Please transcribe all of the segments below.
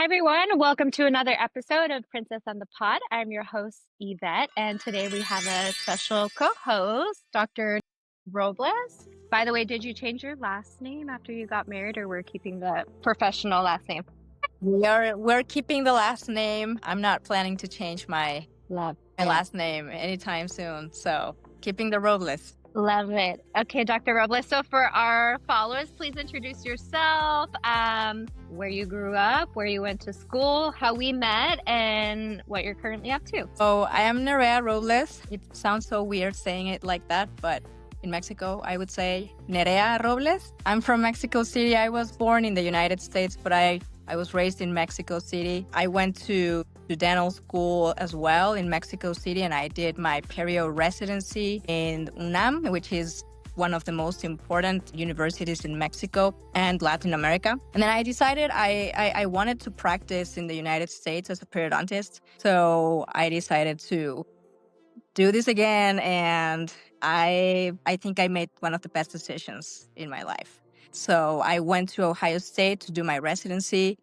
Hi, everyone. Welcome to another episode of Princess on the Pod. I'm your host, Yvette, and today we have a special co host, Dr. Robles. By the way, did you change your last name after you got married, or we're keeping the professional last name? We're keeping the last name. I'm not planning to change my Love my it. last name anytime soon. So keeping the Robles. Love it. Okay, Dr. Robles. So, for our followers, please introduce yourself, where you grew up, where you went to school, how we met, and what you're currently up to. So I am Nerea Robles. It sounds so weird saying it like that, but in Mexico, I would say Nerea Robles. I'm from Mexico City. I was born in the United States, but I was raised in Mexico City. I went to dental school as well in Mexico City, and I did my perio residency in UNAM, which is one of the most important universities in Mexico and Latin America. And then I decided I wanted to practice in the United States as a periodontist. So I decided to do this again, and I think I made one of the best decisions in my life. So I went to Ohio State to do my residency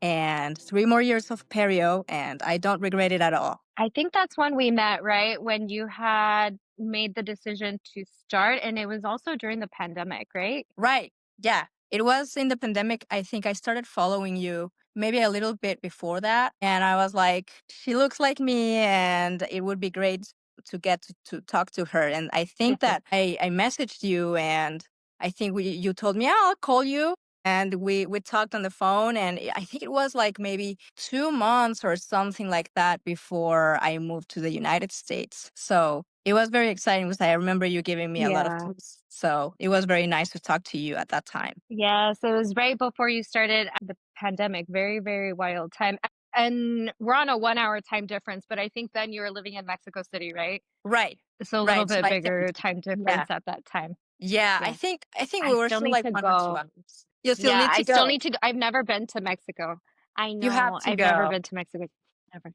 and 3 more years of perio, and I don't regret it at all. I think that's when we met, right? When you had made the decision to start, and it was also during the pandemic, right? Right. Yeah. It was in the pandemic. I think I started following you maybe a little bit before that. And I was like, she looks like me, and it would be great to get to talk to her. And I think that I messaged you, and I think you told me, "Yeah, I'll call you." And we talked on the phone. And I think it was like maybe 2 months or something like that before I moved to the United States. So it was very exciting because I remember you giving me a lot of Yeah. tips. So it was very nice to talk to you at that time. Yes, it was right before you started the pandemic. Very, very wild time. And we're on a 1 hour time difference, but I think then you were living in Mexico City, right? Right. So a little Right. So bit I bigger think, time yeah. difference at that time. Yeah. I Yes. think I think we I were still still need like to 1 or 2 go. hours. You still Yeah, need I to still go. need to go. I've never been to Mexico. I You have know. to I've never go. been to Mexico. Never.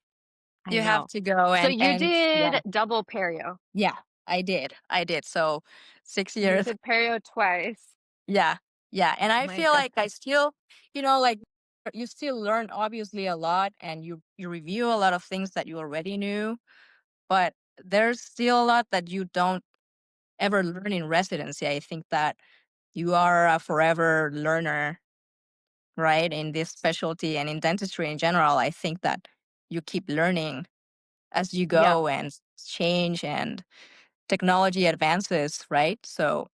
I You have know. to go. So And you and did yeah. double perio. Yeah. I did. I did. So six You years. did perio twice. Yeah. Yeah. And Oh I my feel God. like I still, like you still learn obviously a lot, and you review a lot of things that you already knew, but there's still a lot that you don't ever learn in residency. I think that you are a forever learner, right? In this specialty and in dentistry in general, I think that you keep learning as you Yeah. go, and change and technology advances, right? So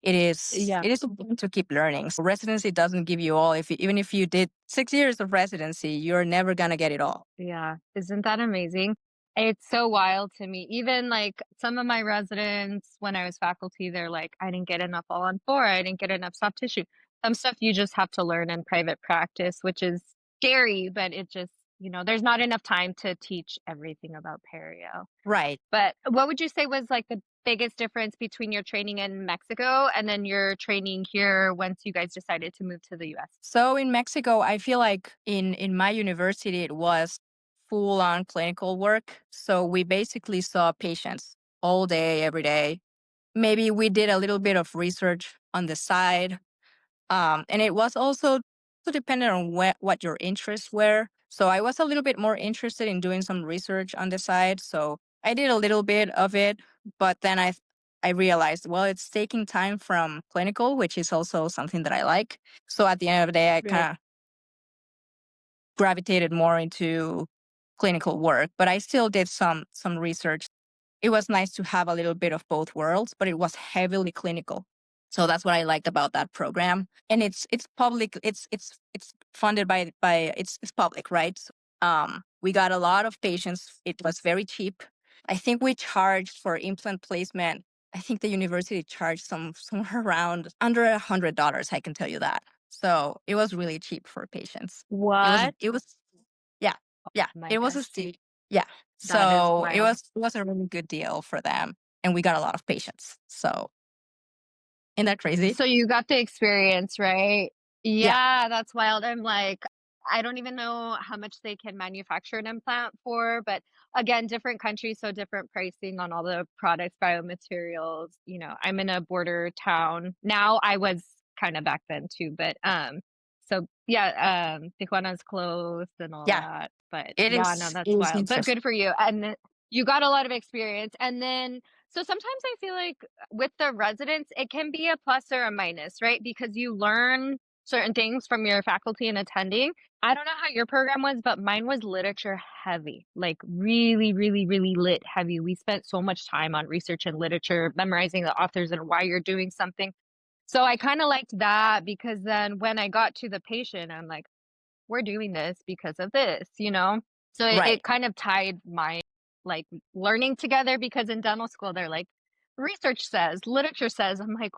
Yeah. it is important to keep learning. So residency doesn't give you all. Even if you did 6 years of residency, you're never gonna get it all. Yeah. Isn't that amazing? It's so wild to me. Even like some of my residents, when I was faculty, they're like, I didn't get enough all on four. I didn't get enough soft tissue. Some stuff you just have to learn in private practice, which is scary, but it just, there's not enough time to teach everything about perio. Right. But what would you say was like the biggest difference between your training in Mexico and then your training here once you guys decided to move to the US? So in Mexico, I feel like in my university it was full on clinical work. So we basically saw patients all day, every day. Maybe we did a little bit of research on the side. And it was also dependent on what your interests were. So I was a little bit more interested in doing some research on the side. So I did a little bit of it, but then I realized, well, it's taking time from clinical, which is also something that I like. So at the end of the day, I Right. kind of gravitated more into clinical work, but I still did some research. It was nice to have a little bit of both worlds, but it was heavily clinical. So that's what I liked about that program. And it's public. It's funded by it's public, right? So, we got a lot of patients. It was very cheap. I think we charged for implant placement. I think the university charged somewhere around under $100. I can tell you that. So it was really cheap for patients. What? It was yeah, yeah. Oh my It was a gosh. steal. Yeah. That is So wild. it was a really good deal for them, and we got a lot of patients. So isn't that crazy? So you got the experience, right? Yeah. Yeah, that's wild. I'm like, I don't even know how much they can manufacture an implant for, but again, different countries, so different pricing on all the products, biomaterials. I'm in a border town. Now I was kind of back then too, but So yeah, Tijuana's closed and all Yeah, that. But it yeah, no, is. It that's is wild. But interesting. good for you. And you got a lot of experience. And then so sometimes I feel like with the residents, it can be a plus or a minus, right? Because you learn certain things from your faculty and attending. I don't know how your program was, but mine was literature heavy, like really, really, really lit heavy. We spent so much time on research and literature, memorizing the authors and why you're doing something. So I kind of liked that because then when I got to the patient, I'm like, we're doing this because of this, you know? So it Right. kind of tied my like learning together because in dental school they're like, research says, literature says. I'm like,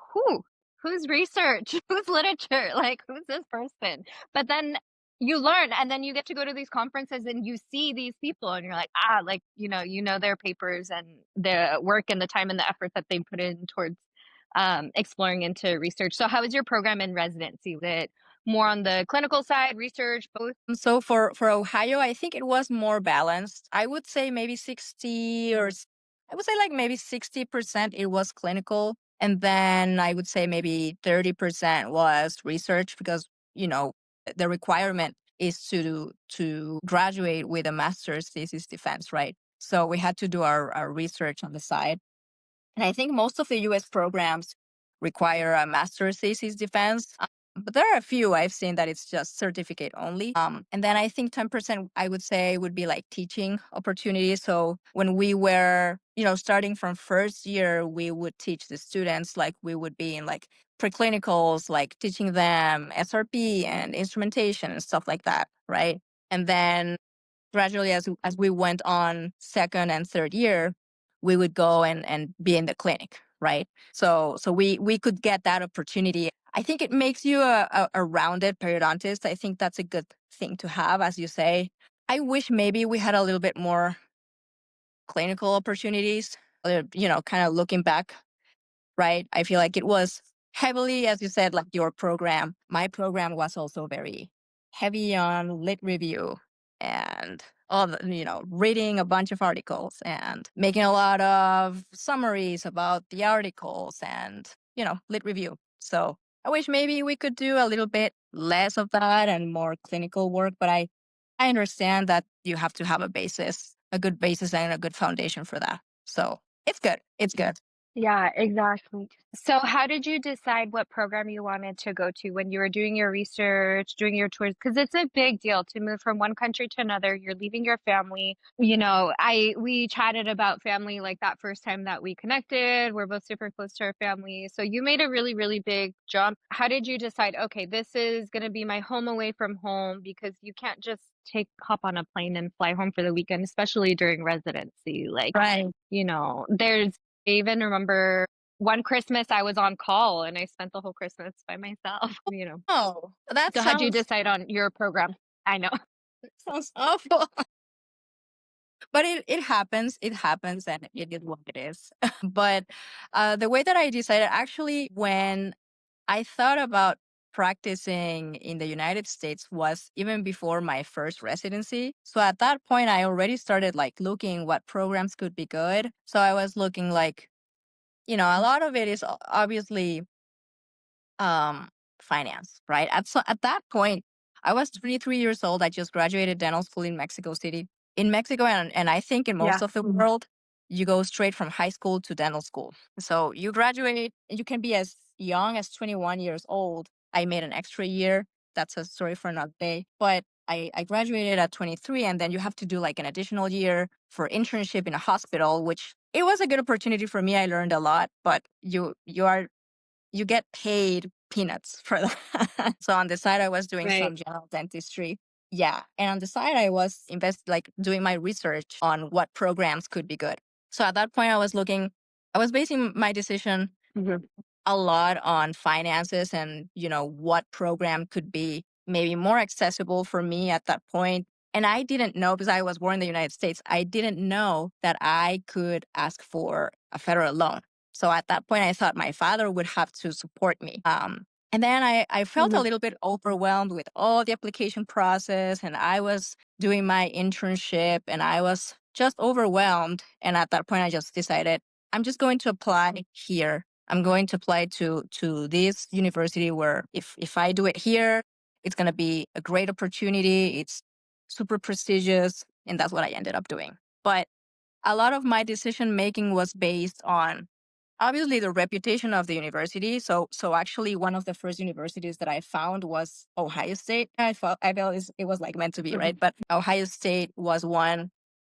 who's research? Who's literature? Like, who's this person? But then you learn and then you get to go to these conferences and you see these people and you're like, ah, like, you know their papers and the work and the time and the effort that they put in towards exploring into research. So how was your program in residency? Was it more on the clinical side, research, both? So for Ohio, I think it was more balanced. I would say maybe 60 I would say like maybe 60% it was clinical. And then I would say maybe 30% was research because, the requirement is to graduate with a master's thesis defense, right? So we had to do our research on the side. And I think most of the US programs require a master's thesis defense. But there are a few I've seen that it's just certificate only. And then I think 10% I would say would be like teaching opportunities. So when we were, starting from first year, we would teach the students like we would be in like preclinicals, like teaching them SRP and instrumentation and stuff like that. Right. And then gradually as we went on second and third year, we would go and be in the clinic, right? So we could get that opportunity. I think it makes you a rounded periodontist. I think that's a good thing to have, as you say. I wish maybe we had a little bit more clinical opportunities. Kind of looking back, right? I feel like it was heavily, as you said, like your program. My program was also very heavy on lit review and all the, reading a bunch of articles and making a lot of summaries about the articles and, lit review. So I wish maybe we could do a little bit less of that and more clinical work, but I understand that you have to have a good basis and a good foundation for that. So it's good. It's good. Yeah, exactly. So how did you decide what program you wanted to go to when you were doing your research, doing your tours? Because it's a big deal to move from one country to another. You're leaving your family. We chatted about family like that first time that we connected. We're both super close to our family. So you made a really, really big jump. How did you decide, okay, this is going to be my home away from home? Because you can't just hop on a plane and fly home for the weekend, especially during residency. Like, Right. there's I even remember one Christmas I was on call and I spent the whole Christmas by myself, Oh, that So how'd you sounds decide on your program? I know. sounds awful. But it happens. It happens and it is what it is. But the way that I decided actually when I thought about practicing in the United States was even before my first residency. So at that point I already started like looking what programs could be good. So I was looking like, a lot of it is obviously um finance, right? At that point, I was 23 years old. I just graduated dental school in Mexico City. In Mexico and I think in most Yeah. of the world, you go straight from high school to dental school. So you graduate, you can be as young as 21 years old. I made an extra year. That's a story for another day. But I graduated at 23 and then you have to do like an additional year for internship in a hospital, which it was a good opportunity for me. I learned a lot, but you get paid peanuts for that. So on the side, I was doing Right. some general dentistry. Yeah. And on the side, I was like doing my research on what programs could be good. So at that point, I was basing my decision Mhm. a lot on finances and, what program could be maybe more accessible for me at that point. And I didn't know because I was born in the United States, I didn't know that I could ask for a federal loan. So at that point, I thought my father would have to support me. And then I felt a Mhm. little bit overwhelmed with all the application process, and I was doing my internship, and I was just overwhelmed. And at that point, I just decided I'm just going to apply here. I'm going to apply to this university where if I do it here It's going to be a great opportunity. It's super prestigious. And that's what I ended up doing. But a lot of my decision making was based on obviously the reputation of the university. So actually one of the first universities that I found was Ohio State. I felt it was like meant to be, right? But Ohio State was one.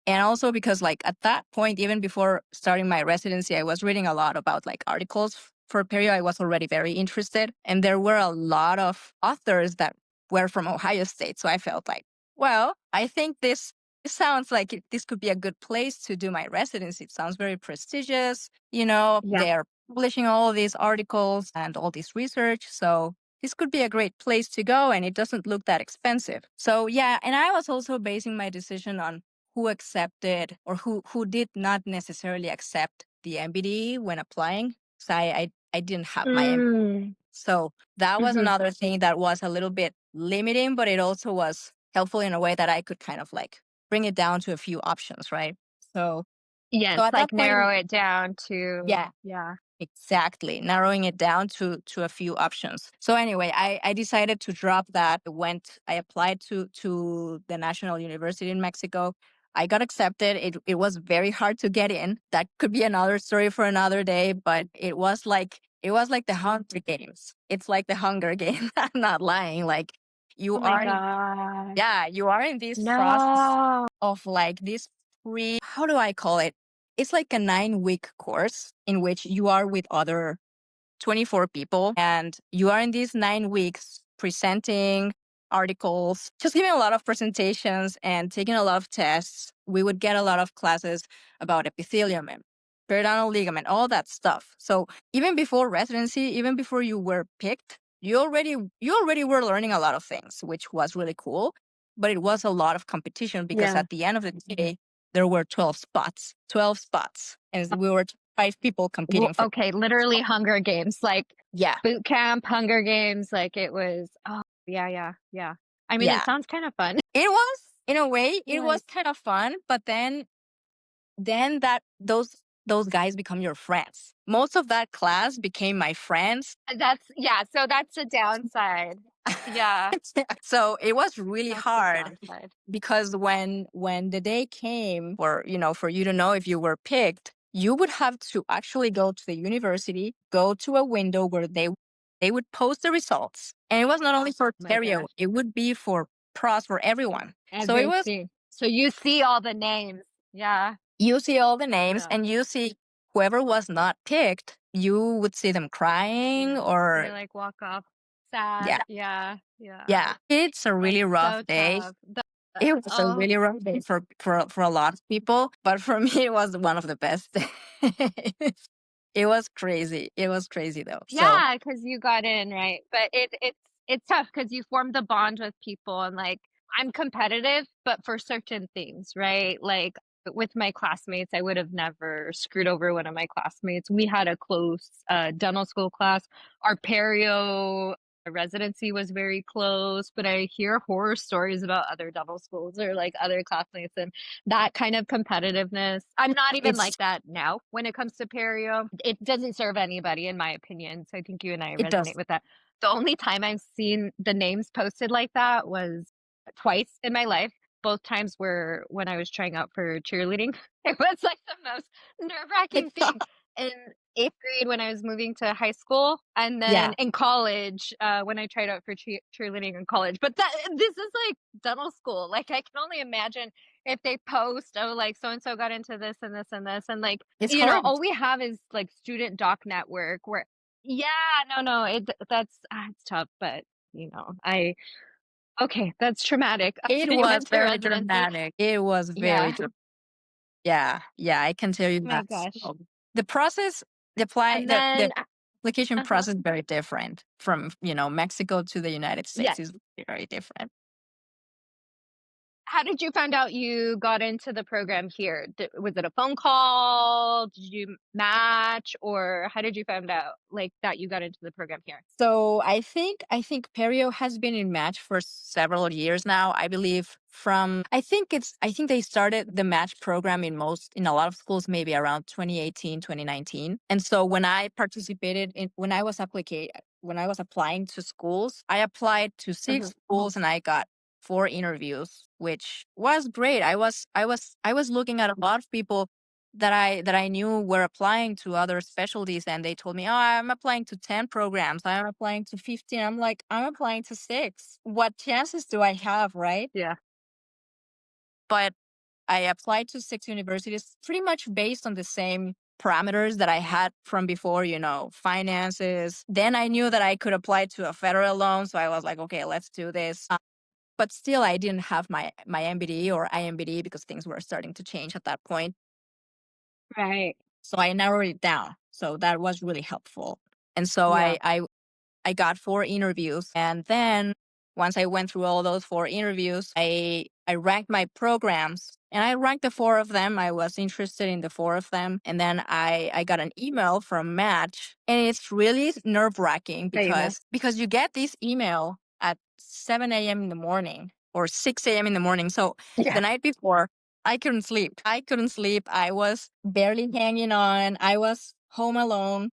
And also because like at that point, even before starting my residency, I was reading a lot about like articles for Perio. I was already very interested. And there were a lot of authors that were from Ohio State. So I felt like, well, I think this sounds like this could be a good place to do my residency. It sounds very prestigious. Yeah. They're publishing all of these articles and all this research. So this could be a great place to go, and it doesn't look that expensive. So yeah, and I was also basing my decision on who accepted or who did not necessarily accept the MBD when applying. So I didn't have my MBD. So that was another thing that was a little bit limiting, but it also was helpful in a way that I could kind of like bring it down to a few options, right? So Yes, at like that point, narrow it down to yeah, yeah. exactly. Narrowing it down to a few options. So anyway, I decided to drop that. I applied to the National University in Mexico. I got accepted. It was very hard to get in. That could be another story for another day, but it was like the Hunger Games. It's like the Hunger Games. I'm not lying. Like you Oh my are God. yeah, you are in this process No. of like this how do I call it? It's like a 9-week course in which you are with other 24 people and you are in these 9 weeks presenting articles, just giving a lot of presentations and taking a lot of tests. We would get a lot of classes about epithelium and periodontal ligament, all that stuff. So even before residency, even before you were picked, you already were learning a lot of things, which was really cool. But it was a lot of competition because Yeah. at the end of the day, there were 12 spots, and we were 5 people competing for. Okay, literally Hunger Games, like Yeah, boot camp, Hunger Games, like it was. Oh, yeah, yeah, yeah. I mean, it yeah. sounds kind of fun. It was, in a way, it was Like kind of fun, but then that those guys become your friends. Most of that class became my friends. that's yeah. So that's a downside. Yeah, So it was really that's the hard downside. because when the day came for you to know if you were picked, you would have to actually go to the university, go to a window where they would post the results. And it was not only for Oh my Perio, gosh, it would be for pros for everyone. So it was everything. So you see all the names. Yeah, you see all the names yeah, and you see whoever was not picked, you would see them crying yeah. or They like walk off sad. yeah, Yeah, yeah. yeah. It's a That's really rough so day. tough. It was a Oh, really rough day for a lot of people, but for me, it was one of the best days. It was crazy. It was crazy though. So yeah, because you got in, right? But it's tough because you form the bond with people and like I'm competitive, but for certain things, right? Like with my classmates, I would have never screwed over one of my classmates. We had a close dental school class. Our perio residency was very close, but I hear horror stories about other dental schools or like other classmates and that kind of competitiveness. I'm not even it's like that now when it comes to perio. It doesn't serve anybody, in my opinion. So I think you and I it resonate does. with that. The only time I've seen the names posted like that was twice in my life. Both times were when I was trying out for cheerleading. It was like the most nerve-wracking thing in eighth grade when I was moving to high school, and then Yeah, in college when I tried out for cheerleading in college. But this is like dental school. Like I can only imagine if they post, oh, like so and so got into this and this and this, and like it's horrible. all we have is like student doc network where, yeah, no, that's it's tough, but I okay, that's traumatic. It Getting was into very residency, dramatic. It was very yeah. dramatic. Yeah, yeah, I can tell you Oh my that. gosh. So the process, And the then, application uh-huh. process is very different from, Mexico to the United Yes. States is very different. How did you find out you got into the program here? Was it a phone call? Did you match, or how did you find out like that you got into the program here? So I think Perio has been in match for several years now. I believe I think they started the match program in a lot of schools maybe around 2018, 2019. And so when I participated in when I was when I was applying to schools, I applied to Uh-huh. 6 schools and I got 4 interviews, which was great. I was looking at a lot of people that I knew were applying to other specialties, and they told me, "Oh, I'm applying to 10 programs. I'm applying to 15." I'm like, "I'm applying to 6. What chances do I have, right?" Yeah. But I applied to 6 universities pretty much based on the same parameters that I had from before, finances. Then I knew that I could apply to a federal loan. So I was like, okay, let's do this. But still, I didn't have my MBD or IMBD because things were starting to change at that point. Right. So I narrowed it down. So that was really helpful. And so Yeah. I got 4 interviews. And then once I went through all those 4 interviews, I ranked my programs and I ranked the 4 of them. I was interested in the 4 of them. And then I got an email from Match. And it's really nerve wracking Famous. because you get this email at 7 a.m. in the morning or 6 a.m. in the morning. So Yeah. the night before, I couldn't sleep. I couldn't sleep. I was barely hanging on. I was home alone.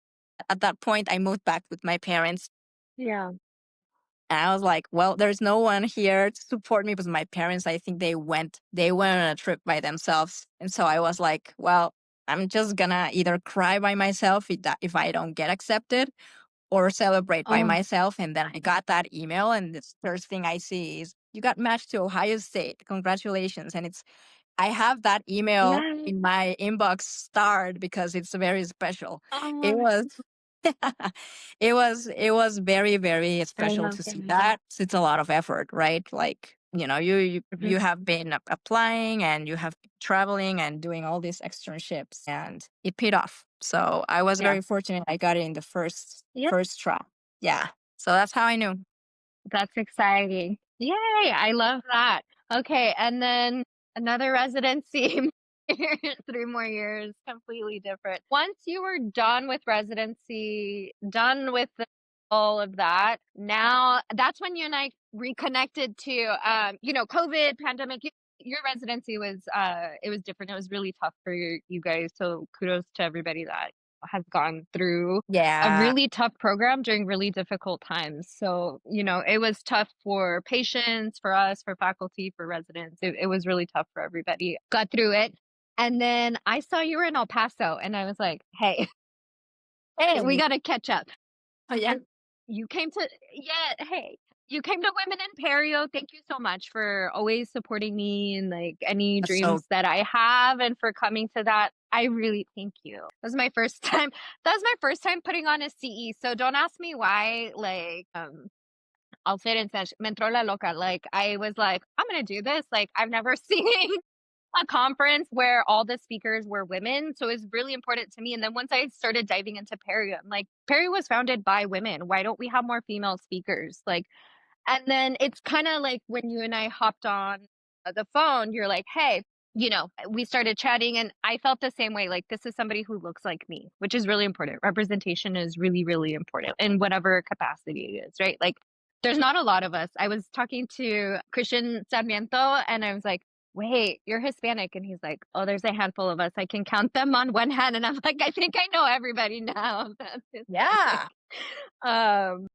At that point, I moved back with my parents. Yeah. And I was like, well, there's no one here to support me because my parents, I think they went on a trip by themselves. And so I was like, well, I'm just gonna either cry by myself if I don't get accepted or celebrate by Oh, myself. And then I got that email, and the first thing I see is you got matched to Ohio State. Congratulations. And I have that email yeah. in my inbox starred because it's very special. It Oh, was it was very, very I special love to see that. that. It's a lot of effort, right? Like, you you Mhm. you have been applying and you have been traveling and doing all these externships, and it paid off. So I was Yeah. very fortunate I got it in the first Yep. first try. Yeah. So that's how I knew. That's exciting. Yay, I love that. Okay, and then another residency, 3 more years, completely different. Once you were done with residency, done with all of that, now that's when you and I reconnected to, COVID, pandemic. Your residency was, it was different. It was really tough for you guys. So kudos to everybody that has gone through a Yeah. really tough program during really difficult times. So, it was tough for patients, for us, for faculty, for residents. It was really tough for everybody. Got through it. And then I saw you were in El Paso and I was like, hey, we Hey. got to catch up. Oh, yeah. You came to, yeah, hey, you came to Women in Perio. Thank you so much for always supporting me and like any So dreams that I have and for coming to that. I really thank you. That was my first time. That was my first time putting on a CE. So don't ask me why. Like, I'll say it in Spanish. Me entró la loca. Like, I was like, I'm gonna do this. Like, I've never seen a conference where all the speakers were women. So it was really important to me. And then once I started diving into Perio, I'm like, Perio was founded by women. Why don't we have more female speakers? Like, and then it's kind of like when you and I hopped on the phone, you're like, hey, we started chatting and I felt the same way. Like, this is somebody who looks like me, which is really important. Representation is really, really important in whatever capacity it is, right? Like, there's not a lot of us. I was talking to Christian Sarmiento and I was like, wait, you're Hispanic. And he's like, oh, there's a handful of us. I can count them on one hand. And I'm like, I think I know everybody now that's Hispanic. yeah.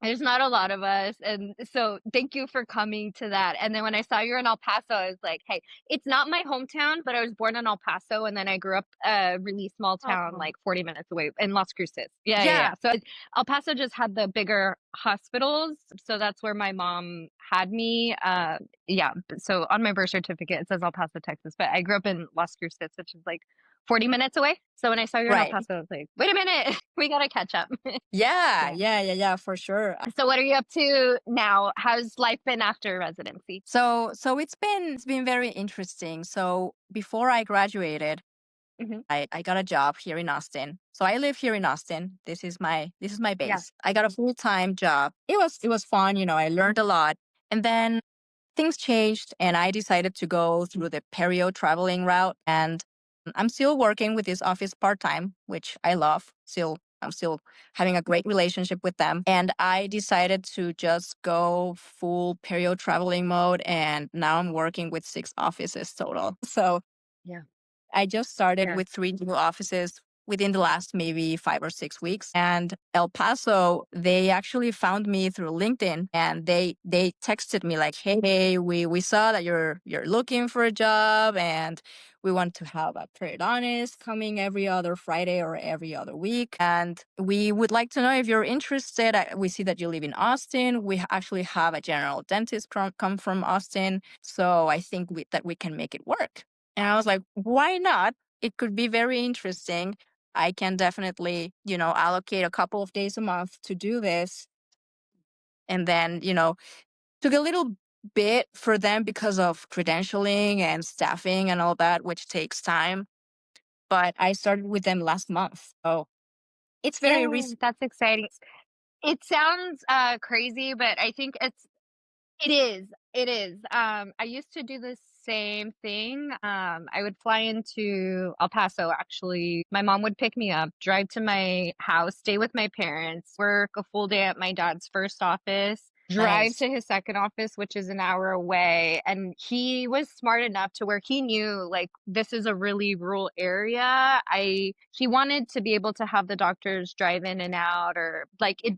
There's not a lot of us, and so thank you for coming to that. And then when I saw you're in El Paso, I was like, hey, it's not my hometown, but I was born in El Paso, and then I grew up a really small town, Oh. like 40 minutes away in Las Cruces. Yeah, yeah, yeah. Yeah. So El Paso just had the bigger hospitals, so that's where my mom had me. Yeah. So on my birth certificate it says El Paso, Texas, but I grew up in Las Cruces, which is like 40 minutes away. So when I saw you in El Right. Paso, I was like, wait a minute, we gotta catch up. Yeah, Yeah. yeah, yeah, yeah, for sure. So what are you up to now? How's life been after residency? So it's been very interesting. So before I graduated, Mhm. I got a job here in Austin. So I live here in Austin. This is my Yeah. base. I got a full-time job. It was fun, I learned a lot. And then things changed and I decided to go through the perio traveling route. And I'm still working with this office part-time, which I love. I'm still having a great relationship with them. And I decided to just go full perio traveling mode. And now I'm working with 6 offices total. So Yeah. I just started Yeah. with 3 new offices within the last maybe 5 or 6 weeks. And El Paso, they actually found me through LinkedIn, and they texted me like, "Hey, we saw that you're looking for a job, and we want to have a periodontist coming every other Friday or every other week. And we would like to know if you're interested. We see that you live in Austin. We actually have a general dentist come from Austin. So I think that we can make it work." And I was like, why not? It could be very interesting. I can definitely, allocate a couple of days a month to do this. And then, took a little bit for them because of credentialing and staffing and all that, which takes time. But I started with them last month. So it's very Yay, recent. that's exciting. It sounds crazy, but I think it is. It is. I used to do the same thing. I would fly into El Paso, actually. My mom would pick me up, drive to my house, stay with my parents, work a full day at my dad's first office, drive Nice. to his second office, which is an hour away. And he was smart enough to where he knew like this is a really rural area. He wanted to be able to have the doctors drive in and out, or like it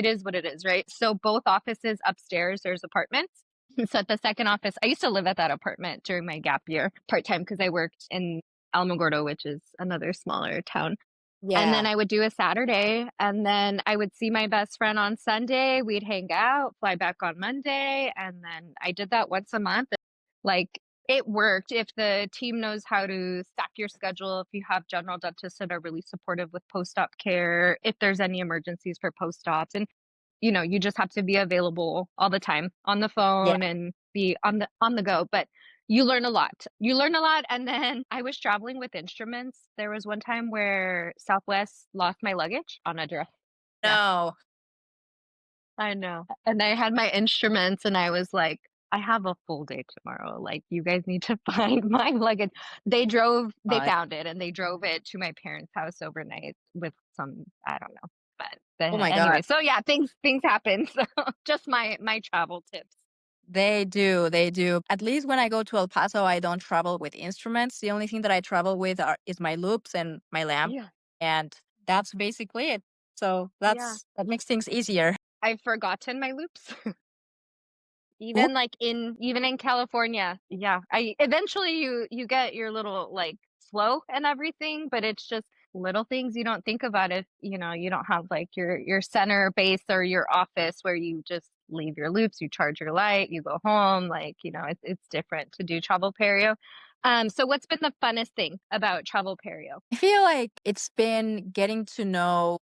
is what it is, right? So both offices upstairs, there's apartments. So at the second office, I used to live at that apartment during my gap year part time because I worked in Alamogordo, which is another smaller town. And then Yeah. I would do a Saturday, and then I would see my best friend on Sunday. We'd hang out, fly back on Monday, and then I did that once a month. Like it worked if the team knows how to stack your schedule, if you have general dentists that are really supportive with post-op care, if there's any emergencies for post-ops. And you just have to be available all the time on the Yeah. phone and be on the go. But you learn a lot. You learn a lot. And then I was traveling with instruments. There was one time where Southwest lost my luggage on a direct. Yeah, No. I know. And I had my instruments and I was like, I have a full day tomorrow. Like, you guys need to find my luggage. They Uh, found it and they drove it to my parents' house overnight with some, I don't know. oh But my God. anyway, so yeah, things happen. So just my travel tips. They do. They do. At least when I go to El Paso, I don't travel with instruments. The only thing that I travel with is my loops and my lamp. Yeah. And that's basically it. So Yeah. that makes things easier. I've forgotten my loops. Ooh. Even in California. Yeah. I eventually you get your little like flow and everything, but it's just little things you don't think about if, you don't have like your center base or your office where you just leave your loops, you charge your light, you go home, like, it's different to do travel perio. So what's been the funnest thing about travel perio? I feel like it's been getting to know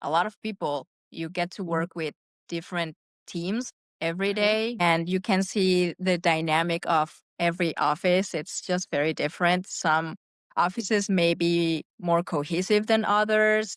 a lot of people. You get to work with different teams every Right? day, and you can see the dynamic of every office. It's just very different. Some offices may be more cohesive than others.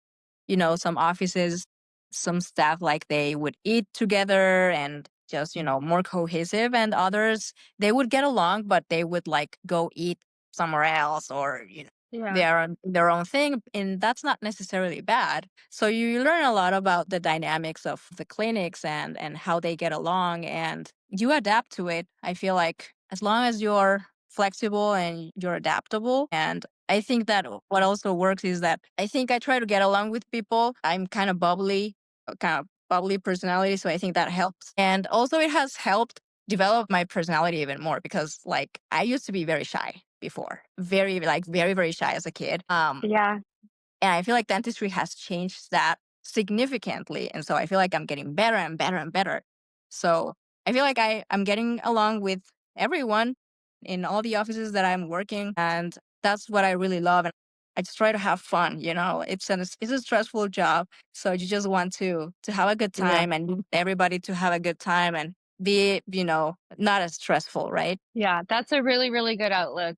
Some offices, some staff like they would eat together and just, more cohesive, and others they would get along, but they would like go eat somewhere else, or Yeah. their own thing, and that's not necessarily bad. So you learn a lot about the dynamics of the clinics and how they get along, and you adapt to it. I feel like as long as you're flexible and you're adaptable. And I think that what also works is that I think I try to get along with people. I'm kind of bubbly personality, so I think that helps. And also it has helped develop my personality even more, because like I used to be very shy before, very very shy as a kid. Yeah. And I feel like dentistry has changed that significantly. And so I feel like I'm getting better and better and better. So I feel like I'm getting along with everyone in all the offices that I'm working. And that's what I really love. And I just try to have fun, it's a stressful job. So you just want to have a good Yeah. time and need everybody to have a good time and be, not as stressful, right? Yeah, that's a really, really good outlook.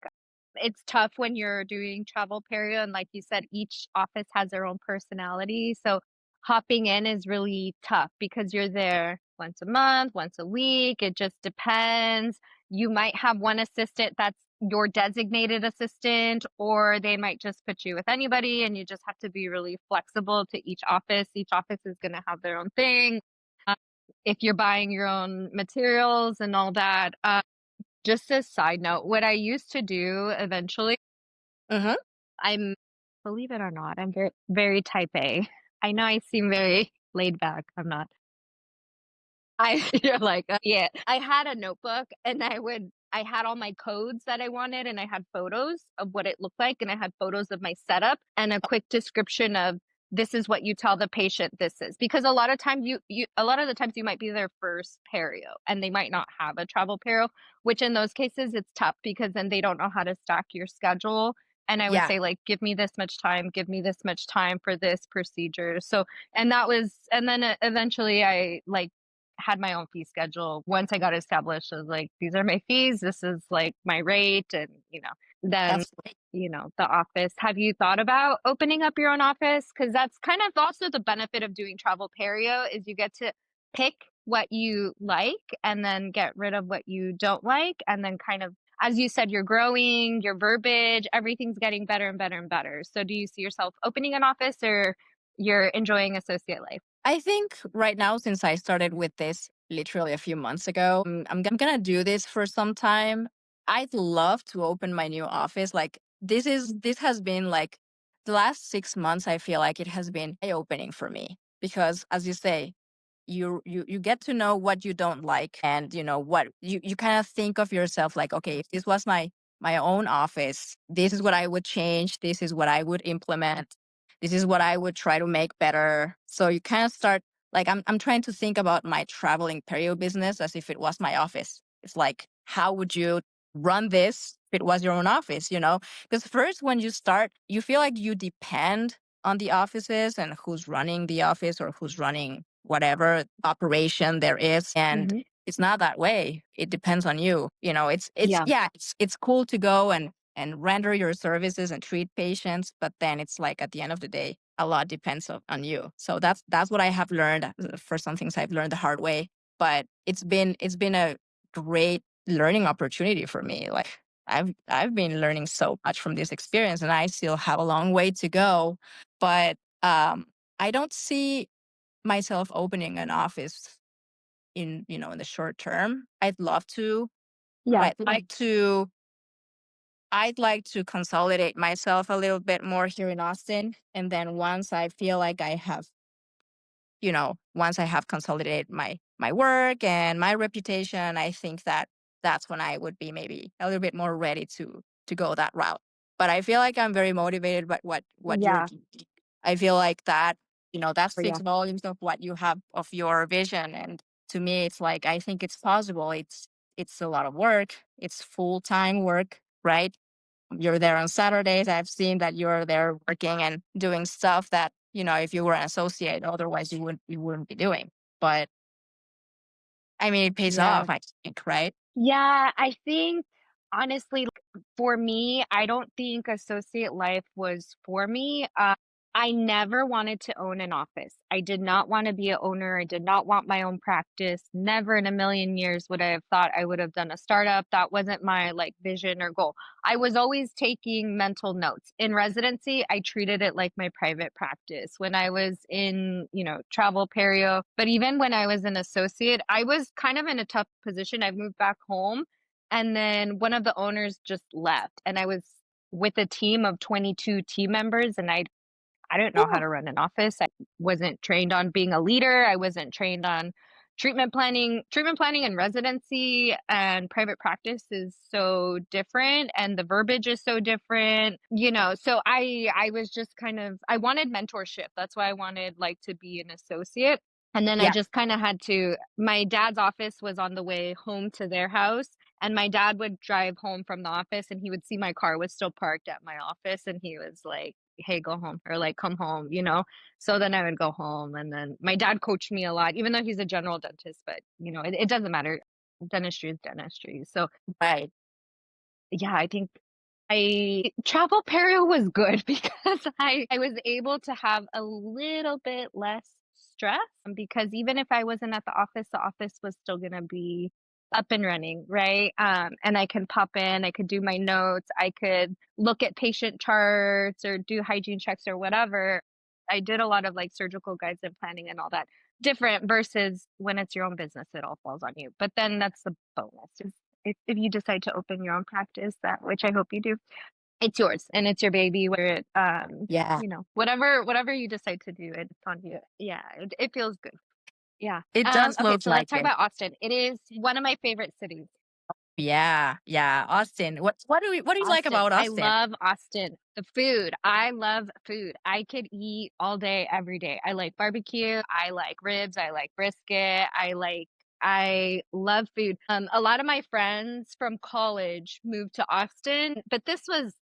It's tough when you're doing travel perio, and like you said, each office has their own personality. So hopping in is really tough because you're there once a month, once a week. It just depends. You might have one assistant that's your designated assistant, or they might just put you with anybody, and you just have to be really flexible to each office. Each office is going to have their own thing. Um, if you're buying your own materials and all that. Just a side note, what I used to do eventually, Mm-hmm. I'm believe it or not. I'm very, very type A. I know I seem very laid back. I'm not. You're like, yeah. I had a notebook and I had all my codes that I wanted and I had photos of what it looked like and I had photos of my setup and a quick description of this is what you tell the patient this is. Because a lot of times a lot of the times you might be their first perio and they might not have a travel perio, which in those cases it's tough because then they don't know how to stack your schedule. And I would Yeah, say like, give me this much time, give me this much time for this procedure. So, and then eventually I like had my own fee schedule. Once I got established, I was like, these are my fees. This is like my rate. And, then, that's the office. Have you thought about opening up your own office? Because that's kind of also the benefit of doing travel perio is you get to pick what you like and then get rid of what you don't like. And then kind of, as you said, you're growing, your verbiage, everything's getting better and better and better. So do you see yourself opening an office or you're enjoying associate life? I think right now, since I started with this literally a few months ago, I'm gonna do this for some time. I'd love to open my new office. Like this has been like the last 6 months. I feel like it has been eye opening for me because, as you say, you get to know what you don't like, and you know what you kind of think of yourself like, okay, if this was my own office, this is what I would change. This is what I would implement. This is what I would try to make better. So you kind of start like I'm trying to think about my traveling perio business as if it was my office. It's like, how would you run this if it was your own office, you know? Because first when you start, you feel like you depend on the offices and who's running the office or who's running whatever operation there is. And Hmm. it's not that way. It depends on you. You know, it's Yeah. yeah, it's cool to go and render your services and treat patients, but then it's like at the end of the day, a lot depends on you. So that's what I have learned. For some things I've learned the hard way, but it's been a great learning opportunity for me. Like I've been learning so much from this experience, and I still have a long way to go. But I don't see myself opening an office in in the short term. I'd love to, but Yeah. I'd like to consolidate myself a little bit more here in Austin. And then once I feel like I have, once I have consolidated my work and my reputation, I think that that's when I would be maybe a little bit more ready to go that route. But I feel like I'm very motivated by what you're Yeah. doing. I feel like that, that Oh, yeah. speaks volumes of what you have of your vision. And to me, it's like I think it's possible. It's a lot of work. It's full-time work, right? You're there on Saturdays. I've seen that you're there working and doing stuff that, if you were an associate, otherwise you wouldn't be doing. But I mean, it pays Yeah. off, I think, right? Yeah, I think honestly, like, for me, I don't think associate life was for me. I never wanted to own an office. I did not want to be an owner. I did not want my own practice. Never in a million years would I have thought I would have done a startup. That wasn't my like vision or goal. I was always taking mental notes. In residency, I treated it like my private practice. When I was in, travel perio, but even when I was an associate, I was kind of in a tough position. I moved back home and then one of the owners just left and I was with a team of 22 team members and I don't know how Ooh. to run an office. I wasn't trained on being a leader. I wasn't trained on treatment planning. Treatment planning and residency and private practice is so different and the verbiage is so different. So I was just kind of I wanted mentorship. That's why I wanted like to be an associate. And then I Yeah. just kind of had to my dad's office was on the way home to their house and my dad would drive home from the office and he would see my car was still parked at my office and he was like, hey, go home or like come home. So then I would go home and then my dad coached me a lot, even though he's a general dentist, but it doesn't matter. Dentistry is dentistry. So Right. yeah, I think I travel perio was good because I was able to have a little bit less stress because even if I wasn't at the office was still gonna be up and running, right? And I can pop in, I could do my notes, I could look at patient charts or do hygiene checks or whatever. I did a lot of like surgical guides and planning and all that different versus when it's your own business, it all falls on you. But then that's the bonus is if you decide to open your own practice, that which I hope you do, it's yours and it's your baby. Where it, Yeah, you know, whatever you decide to do, it's on you. Yeah, it feels good. Yeah. it does Okay, look so let's like talk it. about Austin. It is one of my favorite cities. Yeah, yeah. Austin. What do you like Austin. about I Austin? love Austin. The food. I love food. I could eat all day, every day. I like barbecue. I like ribs. I like brisket. I love food. A lot of my friends from college moved to Austin, but this was,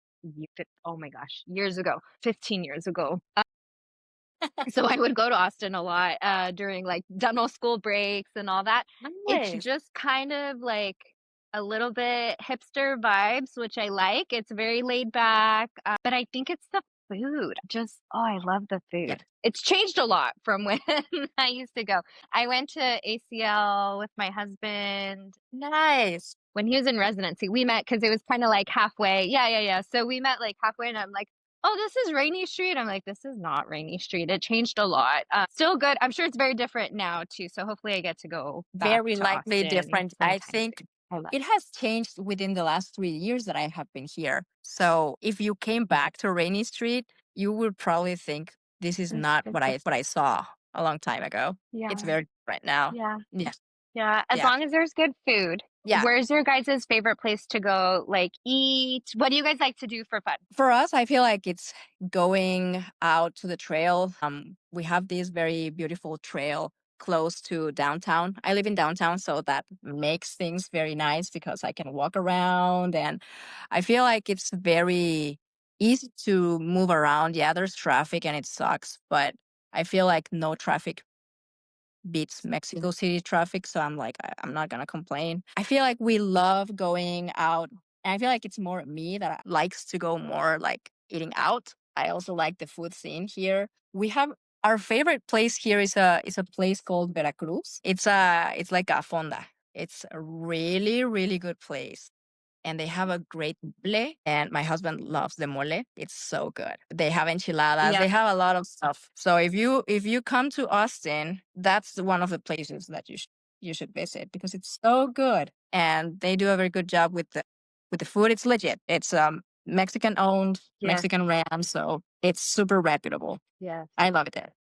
oh my gosh, years ago, 15 years ago. So I would go to Austin a lot during like dental school breaks and all that. It's Nice. just kind of like a little bit hipster vibes, which I like. It's very laid back, but I think it's the food. Just, oh, I love the Yeah. food. It's changed a lot from when I used to go. I went to ACL with my husband Nice. when he was in residency. We met because it was kind of like halfway. Yeah, yeah, yeah. So we met like halfway, and I'm like, "Oh, this is Rainy Street." I'm like, "This is not Rainy Street. It changed a lot. Still good. I'm sure it's very different now too. So hopefully, I get to go back Very to likely Austin different. I sometime think soon. I love it has changed within the last 3 years that I have been here. So if you came it. back to Rainy Street, you would probably think this is not It's what different. I saw a long time ago. It's Yeah, very different now. yeah, Yeah. yeah. As Yeah. long as there's good food. Yeah. Where's your guys' favorite place to go? Like eat? What do you guys like to do for fun? For us, I feel like it's going out to the trail. We have this very beautiful trail close to downtown. I live in downtown, so that makes things very nice because I can walk around and I feel like it's very easy to move around. Yeah, there's traffic and it sucks, but I feel like no traffic beats Mexico City traffic. So I'm like, I'm not gonna complain. I feel like we love going out. And I feel like it's more me that likes to go more like eating out. I also like the food scene here. We have our favorite place here is a place called Veracruz. It's like a fonda. It's a really, really good place and they have a great mole. And my husband loves the mole. It's so good. They have enchiladas. Yeah, They have a lot of stuff. So if you come to Austin, that's one of the places that you should visit because it's so good. And they do a very good job with the food. It's legit. It's Mexican owned, yes, Mexican ran, so it's super reputable. yes. I love it there.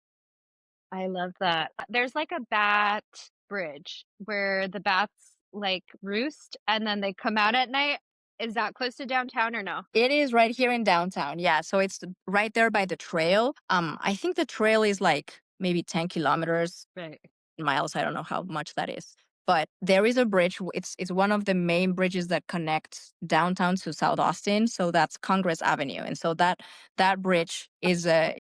I love that. There's like a bat bridge where the bats like roost and then they come out at night. Is that close to downtown or no? It is right here in downtown. Yeah. So it's right there by the trail. I think the trail is like maybe 10 kilometers Right. miles. I don't know how much that is. But there is a bridge. It's one of the main bridges that connects downtown to South Austin. So that's Congress Avenue. And so that bridge is the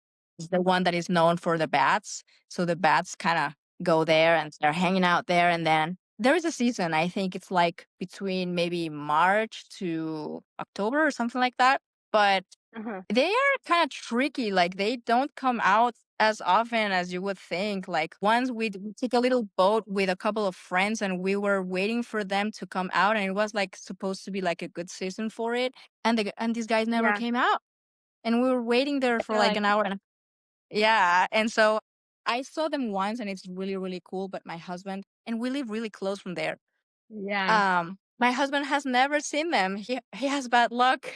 one that is known for the bats. So the bats kind of go there and they're hanging out there. And then there is a season. I think it's like between maybe March to October or something like that. But Uh-huh. they are kind of tricky. Like they don't come out as often as you would think. Like once we took a little boat with a couple of friends and we were waiting for them to come out and it was like supposed to be like a good season for it. And these guys never Yeah. came out. And we were waiting there for They're like like, an hour and yeah. And so I saw them once and it's really, really cool. But my husband and we live really close from there. yeah, My husband has never seen them. He has bad luck.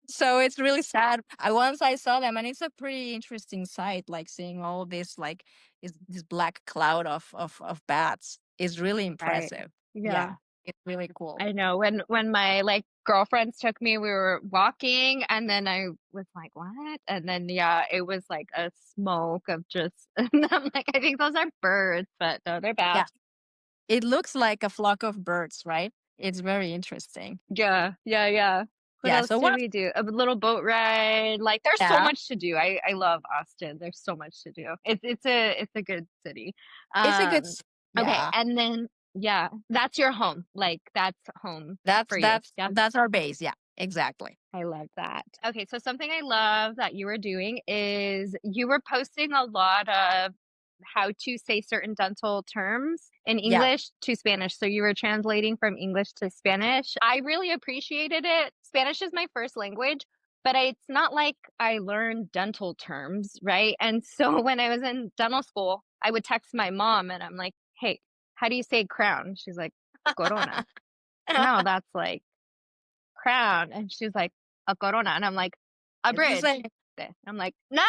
So it's really sad. I saw them and it's a pretty interesting sight, like seeing all this like is this black cloud of bats is really right. impressive. Yeah. Yeah. It's really cool. I know when my like girlfriends took me, we were walking and then I was like, what? And then yeah, it was like a smoke of just and I'm like, I think those are birds, but no, they're Yeah. bats. It looks like a flock of birds, right? It's very interesting. Yeah, yeah, yeah. What Yeah. else So did what we do? A little boat ride. Like there's so yeah. much to do. I love Austin. There's so much to do. It's a good city. It's a good Um okay, yeah. and then yeah, that's your home. Like that's home That's for you. that's Yeah. that's our base. Yeah. Exactly. I love that. Okay, so something I love that you were doing is you were posting a lot of how to say certain dental terms in Yeah. English to Spanish. So you were translating from English to Spanish. I really appreciated it. Spanish is my first language, but it's not like I learned dental terms, right? And so when I was in dental school, I would text my mom and I'm like, hey, how do you say crown? She's like, corona. No, that's like crown. And she's like, a corona? And I'm like, a It's the bridge. same. I'm like, no.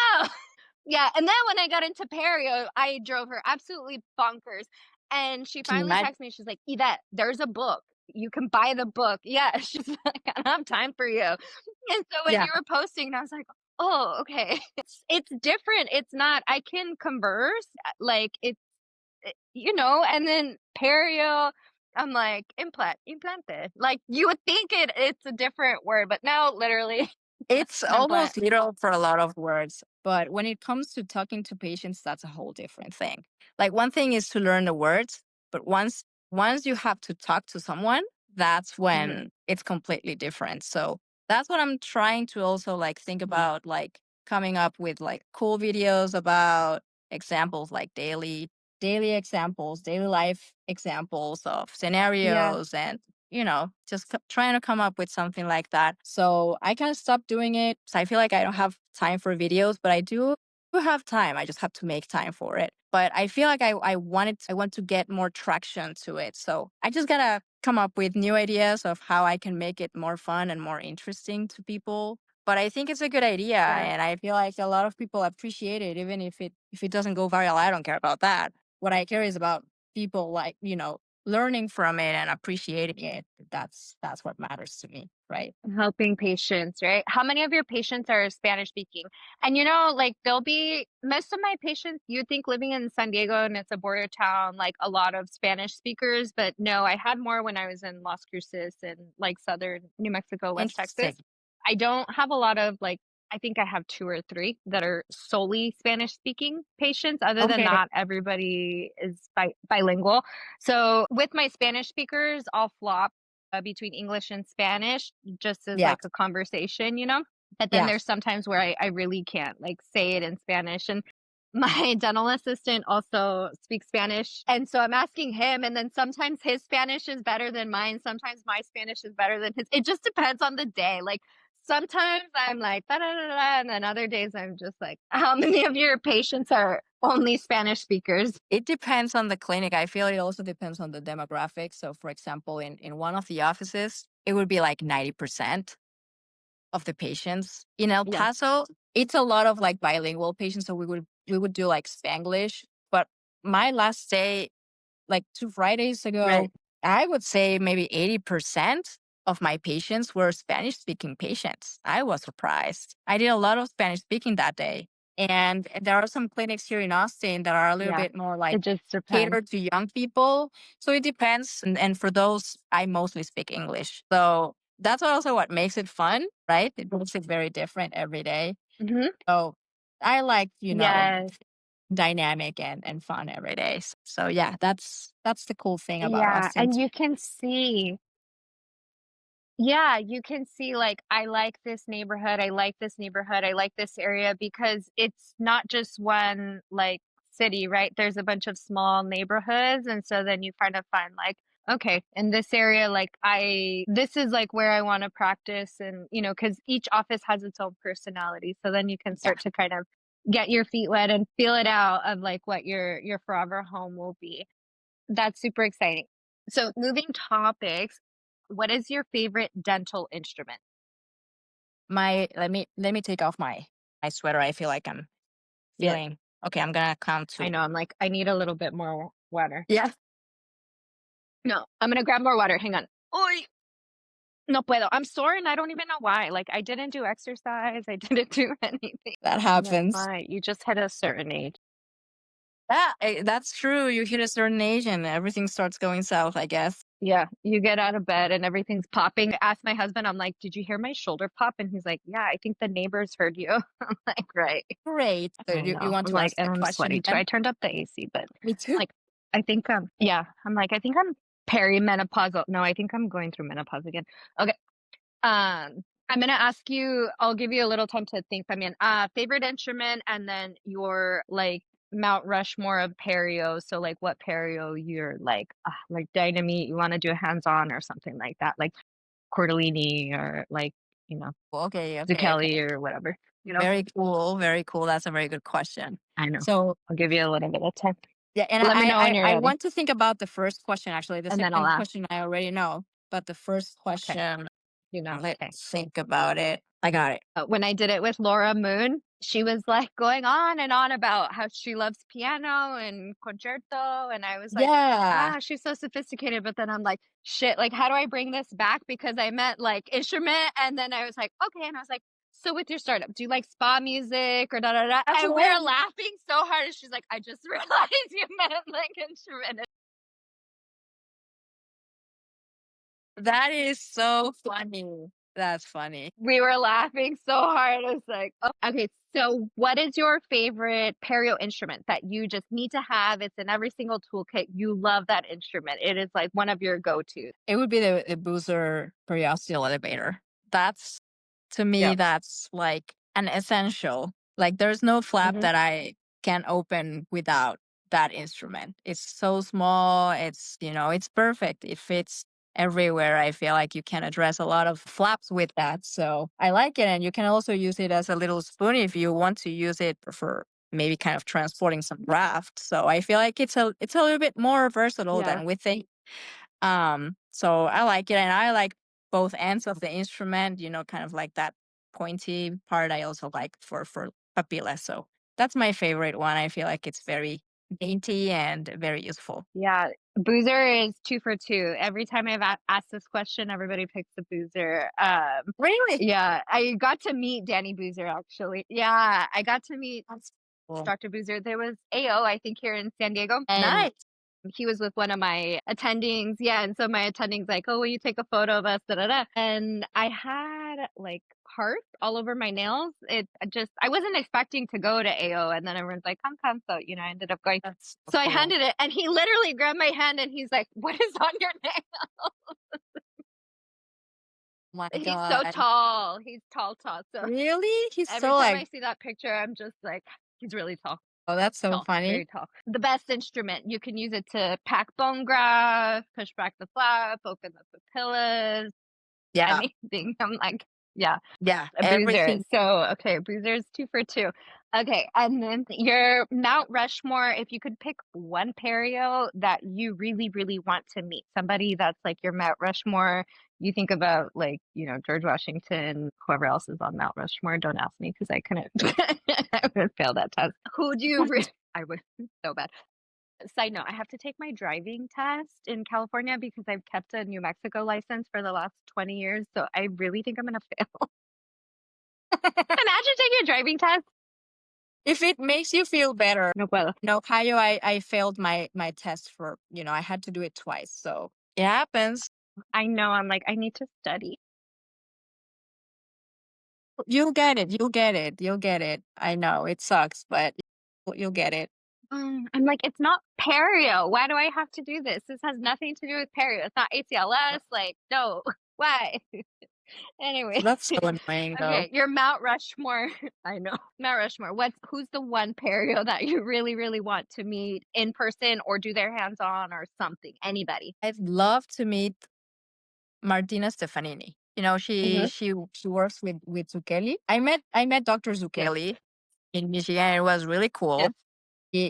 Yeah, and then when I got into Perio, I drove her absolutely bonkers, and she Can you finally imagine? texted me, she's like, "Yvette, there's a book. You can buy the book." Yeah, she's like, "I don't have time for you." And so when Yeah. you were posting, I was like, "Oh, okay." It's different. It's not I can converse, like, it's and then Perio, I'm like, "Implant, implante." Like, you would think it's a different word, but no, literally, It's an implant. almost literal for a lot of words, but when it comes to talking to patients, that's a whole different thing. Like one thing is to learn the words, but once you have to talk to someone, that's Mhm. when it's completely different. So that's what I'm trying to also like think about, like coming up with like cool videos about examples, like daily examples, daily life examples of Yeah. scenarios and just trying to come up with something like that. So I kind of stopped doing it. So I feel like I don't have time for videos, but I do have time. I just have to make time for it. But I feel like I want to get more traction to it. So I just gotta come up with new ideas of how I can make it more fun and more interesting to people. But I think it's a good idea, Yeah. and I feel like a lot of people appreciate it, even if it doesn't go viral. I don't care about that. What I care is about people like learning from it and appreciating it. That's what matters to me, right? Helping patients, right? How many of your patients are Spanish speaking? And like there'll be most of my patients, you think living in San Diego and it's a border town, like a lot of Spanish speakers, but no, I had more when I was in Las Cruces and like southern New Mexico, West Interesting. Texas. I don't have a lot of like I think I have two or three that are solely Spanish speaking patients. Other than Okay. that, everybody is bilingual. So with my Spanish speakers, I'll flop between English and Spanish just as Yeah. like a conversation. But then Yeah. there's sometimes where I really can't like say it in Spanish. And my dental assistant also speaks Spanish. And so I'm asking him, and then sometimes his Spanish is better than mine. Sometimes my Spanish is better than his. It just depends on the day. Like sometimes I'm like, da, da, da, da, and then other days I'm just like, how many of your patients are only Spanish speakers? It depends on the clinic. I feel it also depends on the demographics. So for example, in one of the offices, it would be like 90% of the patients. In El Yeah, Paso, it's a lot of like bilingual patients. So we would do like Spanglish. But my last day, like 2 Fridays ago, right. I would say maybe 80% of my patients were Spanish speaking patients. I was surprised. I did a lot of Spanish speaking that day. And there are some clinics here in Austin that are a little Yeah. bit more like It just depends. catered to young people. So it depends. And for those, I mostly speak English. So that's also what makes it fun, right? It makes it very different every day. Hmm. So I like, Yes. dynamic and fun every day. So yeah, that's the cool thing about Yeah, Austin. and you can see yeah, you can see, like, I like this neighborhood, I like this neighborhood, I like this area because it's not just one, like, city, right? There's a bunch of small neighborhoods, and so then you kind of find, like, okay, in this area, like, this is, like, where I wanna practice and, because each office has its own personality, so then you can Yeah. start to kind of get your feet wet and feel it out of, like, what your forever home will be. That's super exciting. So moving topics, what is your favorite dental instrument? My let me take off my sweater. I feel like I'm Yeah, feeling okay. I'm gonna count I to know. I'm like, I need a little bit more water. yeah. No, I'm gonna grab more water. Hang on. Oy, no puedo. I'm sore and I don't even know why. Like, I didn't do exercise. I didn't do anything. That That's happens. why you just hit a certain age. That's true. You hit a certain age and everything starts going south, I guess. Yeah, you get out of bed and everything's popping. I asked my husband, I'm like, did you hear my shoulder pop? And he's like, yeah, I think the neighbors heard you. I'm like, right. Great. So I you know. want I'm to like, ask and the I'm question sweaty too. then? I turned up the AC, but Me too. like, I think yeah. I'm like, I think I'm perimenopausal. No, I think I'm going through menopause again. Okay. I'm gonna ask you. I'll give you a little time to think. I mean, favorite instrument, and then your like Mount Rushmore of perio. So like, what perio you're like dynamite. You want to do a hands-on or something like that, like Cordellini or like you know Okay, okay, Zucchelli okay. or whatever. Very cool. Very cool. That's a very good question. I know. So I'll give you a little bit of time. yeah, and Let me know when you're I ready, want to think about the first question actually. The and then I'll second ask. question I already know, but the first Okay. question. Okay. Let's think about it. I got it. When I did it with Laura Moon, she was like going on and on about how she loves piano and concerto. And I was like, Yeah, wow, she's so sophisticated. But then I'm like, shit, like, how do I bring this back? Because I meant like instrument. And then I was like, okay. And I was like, so with your startup, do you like spa music or da da da? that's And we were hilarious. laughing so hard. And she's like, I just realized you meant like instrument. That is so funny. That's funny. We were laughing so hard. I was like, oh. Okay, so what is your favorite perio instrument that you just need to have? It's in every single toolkit. You love that instrument. It is like one of your go-tos. It would be the booster periosteal elevator. That's to me, Yep. that's like an essential. Like there's no flap Hmm. that I can open without that instrument. It's so small. It's perfect. It fits everywhere. I feel like you can address a lot of flaps with that. So I like it. And you can also use it as a little spoon if you want to use it for maybe kind of transporting some draft. So I feel like it's a little bit more versatile Yeah. than we think. So I like it, and I like both ends of the instrument, kind of like that pointy part. I also like for papilla. So that's my favorite one. I feel like it's very dainty and very useful. Yeah. Boozer is two for two. Every time I've asked this question, everybody picks the Boozer. Really? Yeah, I got to meet Danny Boozer actually. Yeah, I got to meet That's cool. Dr. Boozer. There was AO, I think, here in San Diego, and Nice. he was with one of my attendings. Yeah, and so my attending's like, "Oh, will you take a photo of us?" Da da da. And I had like hearts all over my nails. I wasn't expecting to go to AO, and then everyone's like, "Come, come." So I ended up going. That's so So I cool. handed it, and he literally grabbed my hand, and he's like, "What is on your nail?" My He's so God. tall. He's tall, tall. So Really? He's every so time like, I see that picture, I'm just like, he's really tall. oh, that's so Tall, very funny. tall. The best instrument. You can use it to pack bone graft, push back the flap, open up the pillows, Yeah. anything. I'm like, yeah, Yeah. a boozer. Everything. So, okay, boozer's two for two. Okay, and then your Mount Rushmore, if you could pick one perio that you really, really want to meet, somebody that's like your Mount Rushmore, you think about like, George Washington, whoever else is on Mount Rushmore. Don't ask me because I couldn't, I would fail that test. Who do you, I would so bad. Side note, I have to take my driving test in California because I've kept a New Mexico license for the last 20 years. So I really think I'm going to fail. Imagine taking a driving test. If it makes you feel better. No puedo. In Ohio, I failed my test for, I had to do it twice. So it happens. I know. I'm like, I need to study. You'll get it. You'll get it. You'll get it. I know it sucks, but you'll get it. I'm like, it's not perio. Why do I have to do this? This has nothing to do with perio. It's not ACLS. Like, no. Why? So Anyway. that's so annoying though. Okay, your Mount Rushmore. I know. Mount Rushmore. Who's the one perio that you really, really want to meet in person or do their hands on or something? Anybody. I'd love to meet Martina Stefanini. Hmm. She works with Zucchelli. I met Dr. Yes. Zucchelli in Michigan. It was really Yes. cool.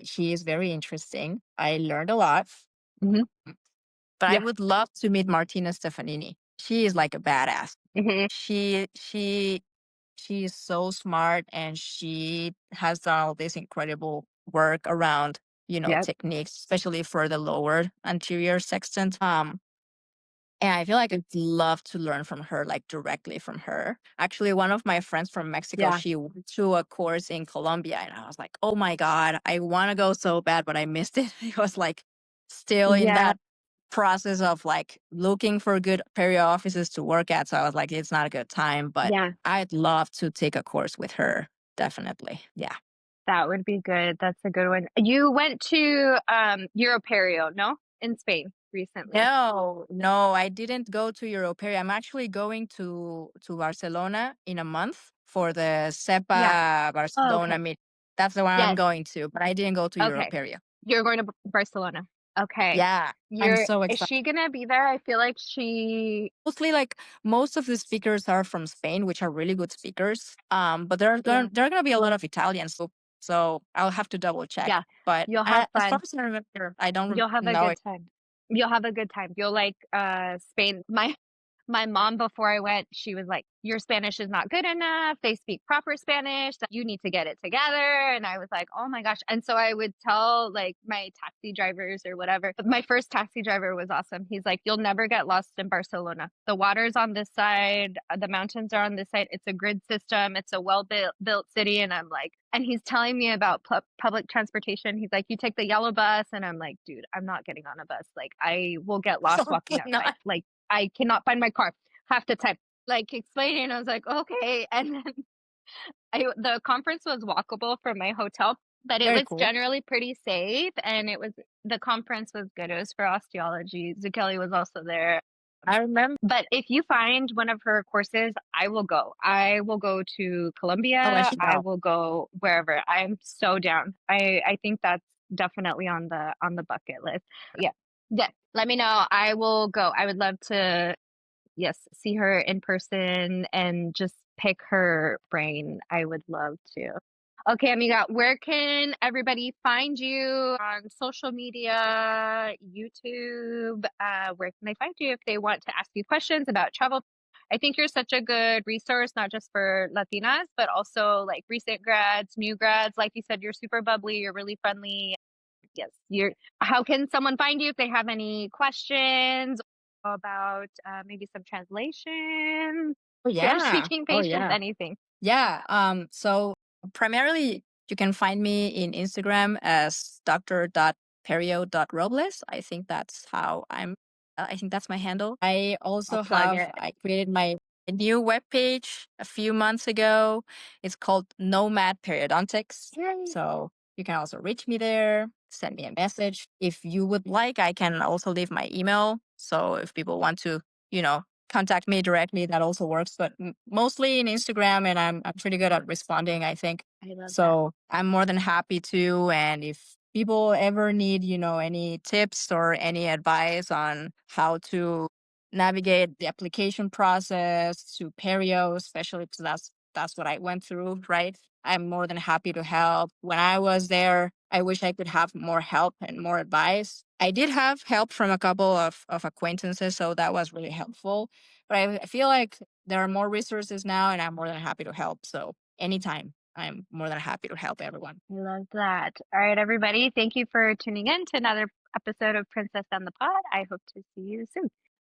She is very interesting. I learned a lot. Hmm. But I Yeah. would love to meet Martina Stefanini. She is like a badass. Hmm. She is so smart, and she has done all this incredible work around, Yeah. techniques, especially for the lower anterior sextant. And I feel like I'd love to learn from her, like directly from her. Actually, one of my friends from Mexico, Yeah. she went to a course in Colombia, and I was like, oh my God, I want to go so bad, but I missed it. It was like still in Yeah. that process of like looking for good perio offices to work at. So I was like, it's not a good time, but Yeah. I'd love to take a course with her. Definitely. Yeah. That would be good. That's a good one. You went to Europerio, no? In Spain recently. No, no, I didn't go to Europeria. I'm actually going to Barcelona in a month for the Yeah. SEPA Oh, Barcelona okay. meet. That's the one I'm Yes. going to, but I didn't go to Okay. Europeria. You're going to Barcelona. Okay. Yeah, I'm You're so Is excited. she gonna be there? I feel like she Mostly like most of the speakers are from Spain, which are really good speakers. But yeah. there are gonna be a lot of Italians, so I'll have to double check. Yeah. But You'll have as far fun. as I remember, I don't You'll have a know good it. time. You'll have a good time. You'll like Spain. My My mom, before I went, she was like, "Your Spanish is not good enough. They speak proper Spanish. So you need to get it together." And I was like, "Oh my gosh." And so I would tell like my taxi drivers or whatever. My first taxi driver was awesome. He's like, "You'll never get lost in Barcelona. The water's on this side, the mountains are on this side. It's a grid system. It's a well built city." And I'm like, and he's telling me about public transportation. He's like, "You take the yellow bus." And I'm like, "Dude, I'm not getting on a bus. Like, I will get lost walking Absolutely outside. not. Like, I cannot find my car half the time." Like explaining, I was like, okay. And then the conference was walkable from my hotel, but it Very was cool. generally pretty safe. And the conference was good. It was for osteology. Zuchelli was also there. I remember. But if you find one of her courses, I will go. I will go to Oh, I Colombia. should I know. will go wherever. I'm so down. I think that's definitely on the bucket list. Yeah. Yeah. Let me know. I will go. I would love to, yes, see her in person and just pick her brain. I would love to. Okay, amiga, where can everybody find you on social media, YouTube? Where can they find you if they want to ask you questions about travel? I think you're such a good resource, not just for Latinas, but also like recent grads, new grads. Like you said, you're super bubbly, you're really friendly. Yes, you're. How can someone find you if they have any questions about maybe some translation, Oh Spanish yeah. speaking Oh patients, yeah. anything? Yeah. So primarily you can find me in Instagram as Dr. Perio.Robles. I think that's how I think that's my handle. I I'll also plug it. I created my new webpage a few months ago. It's called Nomad Periodontics. Yay. So you can also reach me there, send me a message. If you would like, I can also leave my email. So if people want to, you know, contact me directly, that also works, but mostly in Instagram, and I'm pretty good at responding, I think. I love that. So I'm more than happy to. And if people ever need, any tips or any advice on how to navigate the application process to Perio, especially because that's what I went through, right? I'm more than happy to help. When I was there, I wish I could have more help and more advice. I did have help from a couple of acquaintances, so that was really helpful. But I feel like there are more resources now, and I'm more than happy to help. So anytime, I'm more than happy to help everyone. I love that. All right, everybody. Thank you for tuning in to another episode of Princess and the Pod. I hope to see you soon.